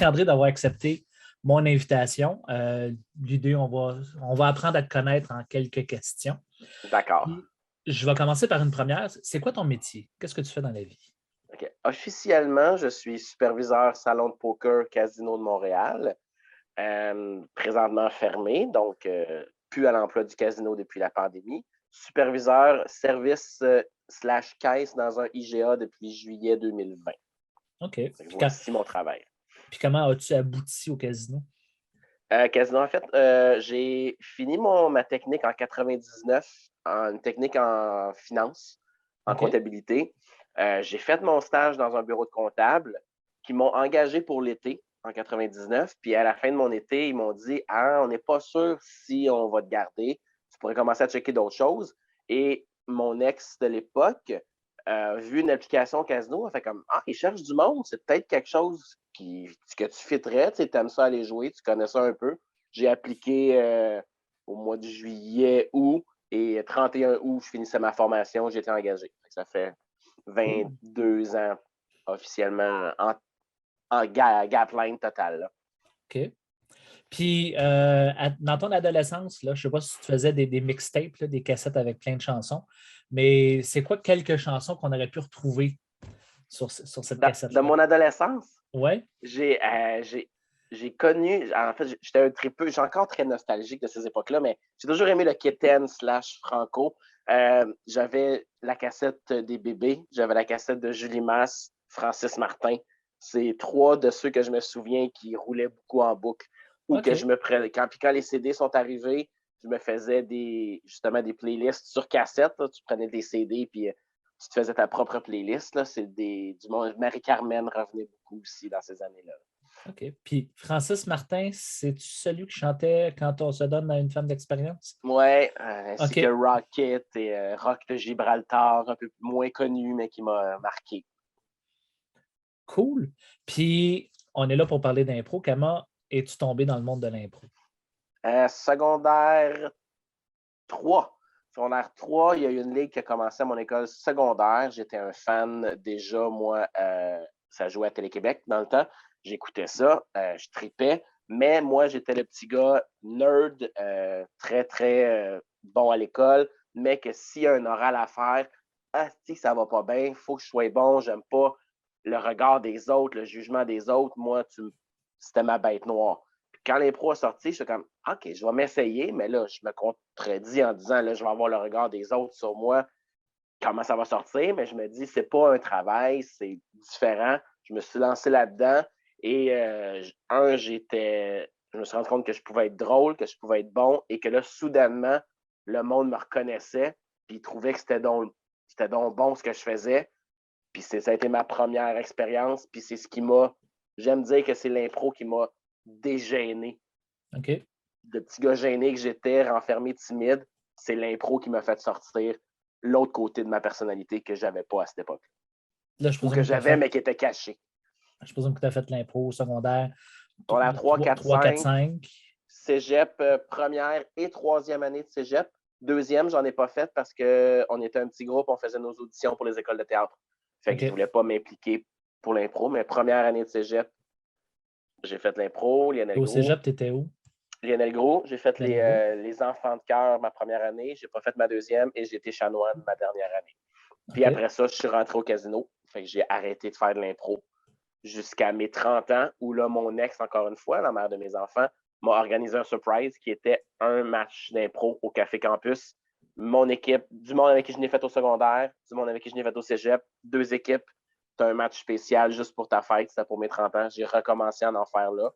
André, d'avoir accepté mon invitation. L'idée, on va apprendre à te connaître en quelques questions. D'accord. Puis, je vais commencer par une première. C'est quoi ton métier? Qu'est-ce que tu fais dans la vie? OK. Officiellement, je suis superviseur salon de poker Casino de Montréal. Présentement fermé, donc plus à l'emploi du casino depuis la pandémie. Superviseur service slash caisse dans un IGA depuis juillet 2020. OK. Voici mon travail. Puis comment as-tu abouti au casino? Casino, en fait, j'ai fini ma technique en 99, une technique en finance, en OK. comptabilité. J'ai fait mon stage dans un bureau de comptable qui m'ont engagé pour l'été en 99. Puis à la fin de mon été, ils m'ont dit ah, on n'est pas sûr si on va te garder. Tu pourrais commencer à checker d'autres choses. Et mon ex de l'époque vu une application casino, elle fait comme ah, ils cherchent du monde, c'est peut-être quelque chose que tu fitterais, tu aimes ça aller jouer, tu connais ça un peu. J'ai appliqué au mois de juillet, août, et 31 août, je finissais ma formation, j'étais engagé. Ça fait Cool. 22 ans officiellement en gap line total. Là. OK. Puis, dans ton adolescence, là, je ne sais pas si tu faisais des mixtapes, là, des cassettes avec plein de chansons, mais c'est quoi quelques chansons qu'on aurait pu retrouver sur cette De cassette-là? mon adolescence, Ouais. j'ai connu, en fait, j'étais un tripeux, j'ai encore très nostalgique de ces époques-là, mais j'ai toujours aimé le Kitten slash Franco. J'avais la cassette des bébés, j'avais la cassette de Julie Masse, Francis Martin. C'est trois de ceux que je me souviens qui roulaient beaucoup en boucle. Ou que je OK. me prenais, quand les CD sont arrivés, je me faisais justement des playlists sur cassette. Là. Tu prenais des CD puis tu te faisais ta propre playlist. Là. C'est du monde. Marie-Carmen revenait beaucoup aussi dans ces années-là. OK. Puis, Francis Martin, c'est-tu celui qui chantait Quand on se donne à une femme d'expérience? Ouais, ainsi que OK. Rocket et Rock de Gibraltar, un peu moins connu, mais qui m'a marqué. Cool. Puis, on est là pour parler d'impro. Comment es-tu tombé dans le monde de l'impro? Secondaire 3. Secondaire 3, il y a eu une ligue qui a commencé à mon école secondaire. J'étais un fan déjà, moi, ça jouait à Télé-Québec dans le temps. J'écoutais ça, je tripais. Mais moi, j'étais le petit gars nerd, très, très bon à l'école, mais que s'il y a un oral à faire, ah, si ça va pas bien, il faut que je sois bon, j'aime pas le regard des autres, le jugement des autres. Moi, c'était ma bête noire. Puis quand l'impro a sorti, je suis comme, OK, je vais m'essayer, mais là, je me contredis en disant, là, je vais avoir le regard des autres sur moi, comment ça va sortir, mais je me dis, c'est pas un travail, c'est différent. Je me suis lancé là-dedans et je me suis rendu compte que je pouvais être drôle, que je pouvais être bon et que là, soudainement, le monde me reconnaissait puis il trouvait que c'était donc bon ce que je faisais. Puis ça a été ma première expérience, puis c'est ce qui j'aime dire que c'est l'impro qui m'a dégêné. OK. De petit gars gêné que j'étais, renfermé, timide, c'est l'impro qui m'a fait sortir l'autre côté de ma personnalité que j'avais pas à cette époque. Là, Ou que j'avais, mais qui était caché. je présume que tu as fait l'impro au secondaire On a 3, 4, 3, 4, 5, 5. cégep, première et troisième année de cégep. Deuxième, j'en ai pas fait parce qu'on était un petit groupe, on faisait nos auditions pour les écoles de théâtre. Fait que je OK. voulais pas m'impliquer pour l'impro, mais première année de cégep, j'ai fait l'impro, Au cégep, tu étais où? Lionel Gros, j'ai fait Lionel Gros? les enfants de cœur ma première année, j'ai pas fait ma deuxième et j'ai été chanoine ma dernière année. Puis OK. après ça, je suis rentré au casino, fait que j'ai arrêté de faire de l'impro jusqu'à mes 30 ans, où là, mon ex, encore une fois, la mère de mes enfants, m'a organisé un surprise qui était un match d'impro au Café Campus. Mon équipe, du monde avec qui je n'ai fait au secondaire, du monde avec qui je n'ai fait au cégep, deux équipes. C'est un match spécial juste pour ta fête, c'était pour mes 30 ans. J'ai recommencé à en faire là.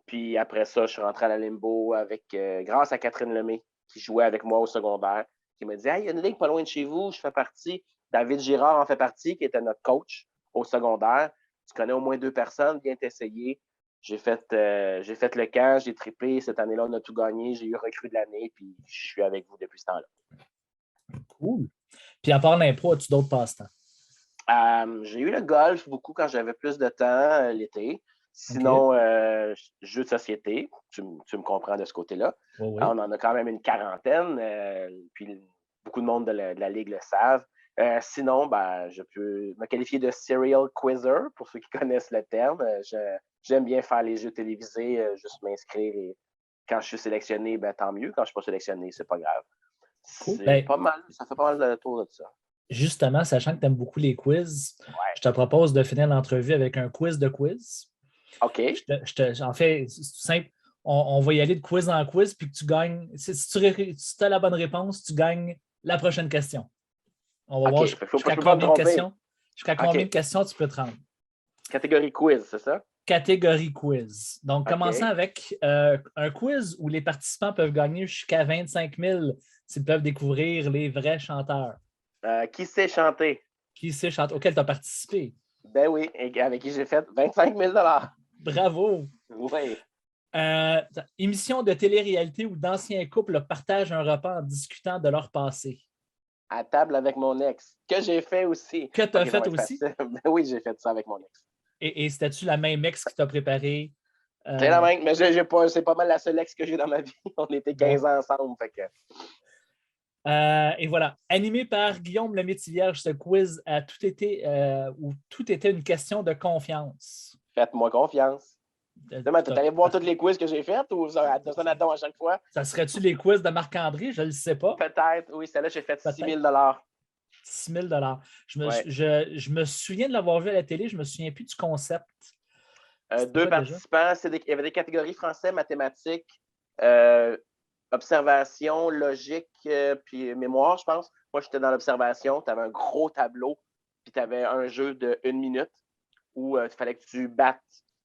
Puis après ça, je suis rentré à la Limbo grâce à Catherine Lemay, qui jouait avec moi au secondaire, qui m'a dit hey, il y a une ligue pas loin de chez vous, je fais partie. David Girard en fait partie, qui était notre coach au secondaire. Tu connais au moins deux personnes, viens t'essayer. J'ai fait le camp, j'ai trippé. Cette année-là, on a tout gagné. J'ai eu recrue de l'année, puis je suis avec vous depuis ce temps-là. Cool. Puis à part l'impro, as-tu d'autres passe-temps? J'ai eu le golf beaucoup quand j'avais plus de temps l'été. OK. Sinon, jeux de société, tu me comprends de ce côté-là. Oui, oui. On en a quand même une quarantaine, puis beaucoup de monde de la Ligue le savent. Sinon, ben, je peux me qualifier de serial quizzer, pour ceux qui connaissent le terme. j'aime bien faire les jeux télévisés, juste m'inscrire et quand je suis sélectionné, ben, tant mieux. Quand je ne suis pas sélectionné, c'est pas grave. Cool. C'est pas mal, ça fait pas mal le tour de ça. Justement, sachant que tu aimes beaucoup les quiz, Ouais. je te propose de finir l'entrevue avec un quiz de quiz. OK. En fait, c'est tout simple. On va y aller de quiz en quiz, puis que tu gagnes. Si tu as la bonne réponse, tu gagnes la prochaine question. On va voir Faut jusqu'à pas me combien de tromper. questions. Jusqu'à combien OK. de questions tu peux te rendre. Catégorie quiz, c'est ça? Catégorie quiz. Donc, OK. commençons avec un quiz où les participants peuvent gagner jusqu'à 25 000 s'ils peuvent découvrir les vrais chanteurs. Qui sait chanter? Qui sait chanter? Auquel tu as participé. Ben oui, et avec qui j'ai fait 25 000 Bravo! Oui. Émission de télé-réalité où d'anciens couples partagent un repas en discutant de leur passé. À table avec mon ex, que j'ai fait aussi. Que tu as ça va fait être aussi? facile. Ben oui, j'ai fait ça avec mon ex. Et c'était-tu la même ex qui t'a préparé? C'est la même, mais c'est pas mal la seule ex que j'ai dans ma vie. On était 15 ans ensemble. Fait que... et voilà, animé par Guillaume Lemaitre-Vierge, ce quiz a tout été où tout était une question de confiance. Faites-moi confiance. Tu allé voir tous les quiz que j'ai faits ou ça donne à chaque fois? Ça serait-tu les quiz de Marc-André? Je ne le sais pas. Peut-être, oui, celle-là, j'ai fait 6 000 6 000 Ouais. Je me souviens de l'avoir vu à la télé, je ne me souviens plus du concept. Deux participants, il y avait des catégories français, mathématiques, observation, logique, puis mémoire, je pense. Moi, j'étais dans l'observation, tu avais un gros tableau, puis tu avais un jeu de 1 minute où il fallait que tu battes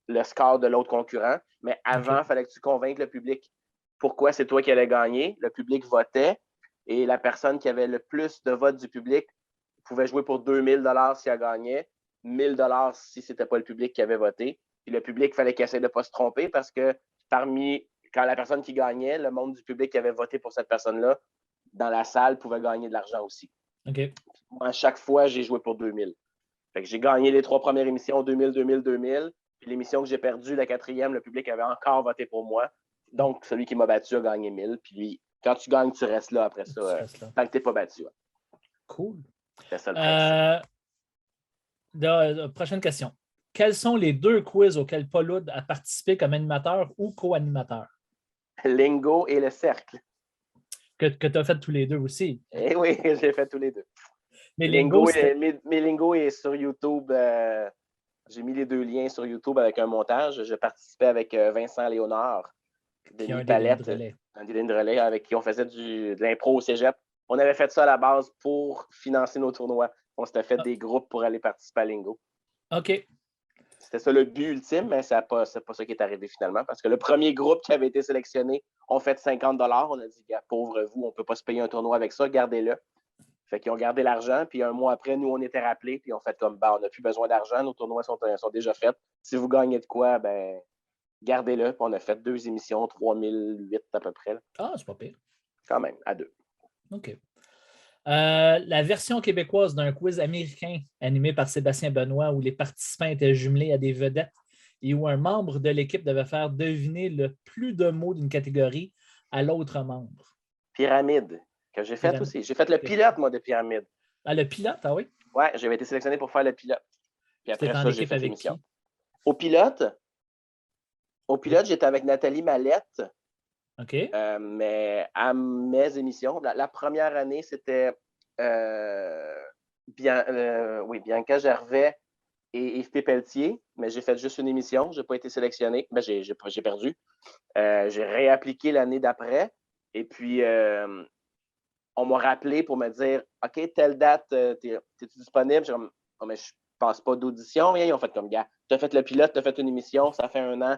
le score de l'autre concurrent, mais avant, il fallait que tu convainques le public pourquoi c'est toi qui allais gagner. Le public votait et la personne qui avait le plus de votes du public pouvait jouer pour 2 000 si elle gagnait, 1 000 si ce n'était pas le public qui avait voté. Puis le public, il fallait qu'il essaie de ne pas se tromper parce que quand la personne qui gagnait, le monde du public qui avait voté pour cette personne-là, dans la salle, pouvait gagner de l'argent aussi. Okay. Moi, à chaque fois, j'ai joué pour 2 000. Fait que j'ai gagné les 3 premières émissions, 2 000, 2 000, 2 000. Puis l'émission que j'ai perdue, la 4e, le public avait encore voté pour moi. Donc, celui qui m'a battu a gagné 1 000. Puis lui, quand tu gagnes, tu restes là après ça, tant que tu n'es pas battu. Ouais. Cool. C'est ça le principe. Prochaine question. Quels sont les 2 quiz auxquels Paul Oud a participé comme animateur ou co-animateur? Lingo et le cercle. Que tu as fait tous les 2 aussi. Eh oui, j'ai fait tous les 2. Mais Lingo est sur YouTube. J'ai mis les 2 liens sur YouTube avec un montage. Je participais avec Vincent Léonard, Denis Palette, un des lignes de relais avec qui on faisait de l'impro au cégep. On avait fait ça à la base pour financer nos tournois. On s'était fait des groupes pour aller participer à Lingo. OK. C'était ça le but ultime, mais c'est pas ça qui est arrivé finalement. Parce que le premier groupe qui avait été sélectionné, on fait 50 $. On a dit, gars, pauvre vous, on ne peut pas se payer un tournoi avec ça, gardez-le. Fait qu'ils ont gardé l'argent, puis un mois après, nous, on était rappelés, puis on fait comme, on n'a plus besoin d'argent, nos tournois sont déjà faits. Si vous gagnez de quoi, ben, gardez-le. Puis on a fait 2 émissions, 3008 à peu près. Là. Ah, c'est pas pire. Quand même, à 2. OK. La version québécoise d'un quiz américain animé par Sébastien Benoît où les participants étaient jumelés à des vedettes et où un membre de l'équipe devait faire deviner le plus de mots d'une catégorie à l'autre membre. Pyramide, que j'ai fait aussi. J'ai fait le pilote, moi, de Pyramide. Ah, le pilote, ah oui? Ouais, j'avais été sélectionné pour faire le pilote. Puis après ça, j'ai fait l'émission. Qui? Au pilote, j'étais avec Nathalie Mallette. OK. Mais à mes émissions, la première année, c'était Bianca Gervais et Yves Pépeltier, mais j'ai fait juste une émission. Je n'ai pas été sélectionné. Ben, j'ai perdu. J'ai réappliqué l'année d'après. Et puis, on m'a rappelé pour me dire OK, telle date, es-tu disponible? J'ai comme, oh, mais je ne passe pas d'audition, rien. Ils ont fait comme, gars, tu as fait le pilote, tu as fait une émission, ça fait 1 an,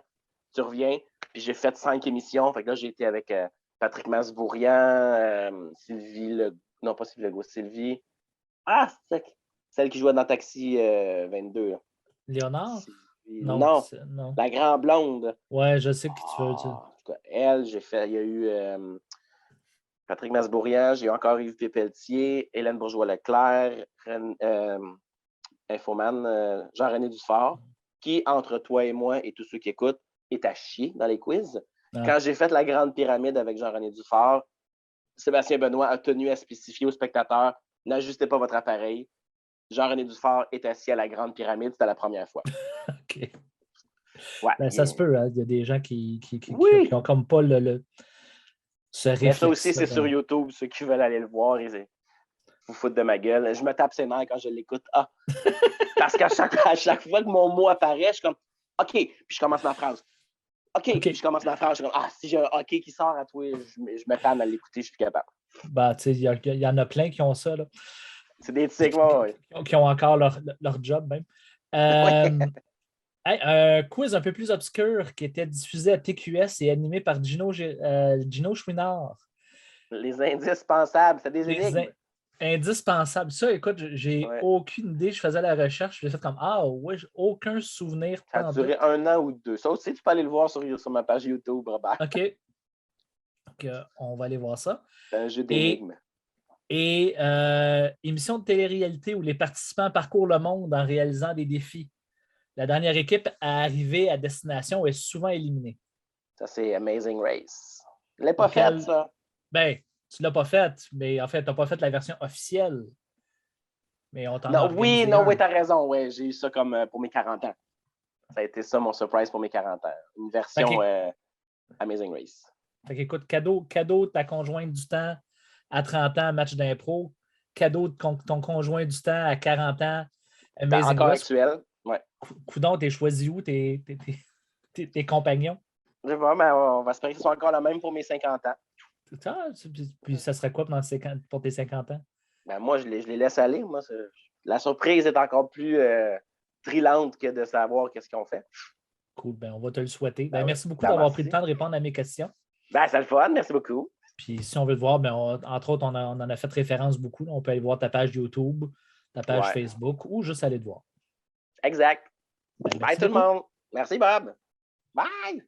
tu reviens. Puis j'ai fait 5 émissions. Fait que là, j'ai été avec Patrick Masbourian, Sylvie non, pas Sylvie Legault, Sylvie. Ah, c'est celle qui jouait dans Taxi 22. Là. Léonard? Non, la grande blonde. Ouais, je sais qui tu veux dire. En tout cas, elle, j'ai fait. Il y a eu Patrick Masbourian, j'ai eu encore Yves Pépeltier, Hélène Bourgeois-Leclerc, Infoman, Jean-René Dufort, qui, entre toi et moi et tous ceux qui écoutent, est à chier dans les quiz. Ah. Quand j'ai fait la grande pyramide avec Jean-René Dufort, Sébastien Benoît a tenu à spécifier aux spectateurs, n'ajustez pas votre appareil. Jean-René Dufort est assis à la grande pyramide, c'était la première fois. OK. Ouais, Ben, ça se peut, hein. Il y a des gens qui Oui! ont comme pas ce Mais ça aussi, réflexe-là. c'est sur YouTube. Ceux qui veulent aller le voir, ils vous foutent de ma gueule. Je me tape ses nerfs quand je l'écoute. Ah! Parce qu'à chaque fois que mon mot apparaît, je suis comme OK, puis je commence ma phrase. OK, puis je commence ma phrase. Je suis comme si j'ai un OK qui sort à toi, je me tame à l'écouter, je suis plus capable. Ben, tu sais, il y en a plein qui ont ça, là. C'est des tics, ouais. Qui ont encore leur job, même. Un quiz un peu plus obscur qui était diffusé à TQS et animé par Gino Chouinard. Les indices pensables, c'est des Les énigmes. indispensables. Ça, écoute, j'ai Ouais. aucune idée. Je faisais la recherche. J'ai fait comme ouais, j'ai aucun souvenir. Ça a duré 1 an ou 2. Ça aussi, tu peux aller le voir sur ma page YouTube, Robert. OK. Donc, on va aller voir ça. C'est un jeu d'énigmes. Et émission de télé-réalité où les participants parcourent le monde en réalisant des défis. La dernière équipe à arriver à destination est souvent éliminée. Ça, c'est Amazing Race. Je ne l'ai pas fait, ça. Ben, tu ne l'as pas fait, mais en fait, tu n'as pas fait la version officielle. Mais on t'en a Oui, organisé un. tu as raison. Ouais, j'ai eu ça comme pour mes 40 ans. Ça a été ça, mon surprise pour mes 40 ans. Une version Amazing Race. Fait qu'écoute, cadeau de ta conjointe du temps à 30 ans, match d'impro. Cadeau de ton conjoint du temps à 40 ans, Amazing Encore Race. actuel. Ouais. Coudon, t'es choisi où tes compagnons? Je sais pas, mais on va espérer que ce soit encore le même pour mes 50 ans. Puis ça serait quoi pour tes 50 ans? Ben moi, je les laisse aller. Moi, la surprise est encore plus thrillante que de savoir qu'est-ce qu'ils ont fait. Cool, ben on va te le souhaiter. Ben merci beaucoup d'avoir pris le temps de répondre à mes questions. Ben, c'est le fun, merci beaucoup. Puis si on veut te voir, entre autres, on en a fait référence beaucoup. On peut aller voir ta page YouTube, ta page Facebook ou juste aller te voir. Exact. Ben, bye tout le monde. Merci Bob. Bye.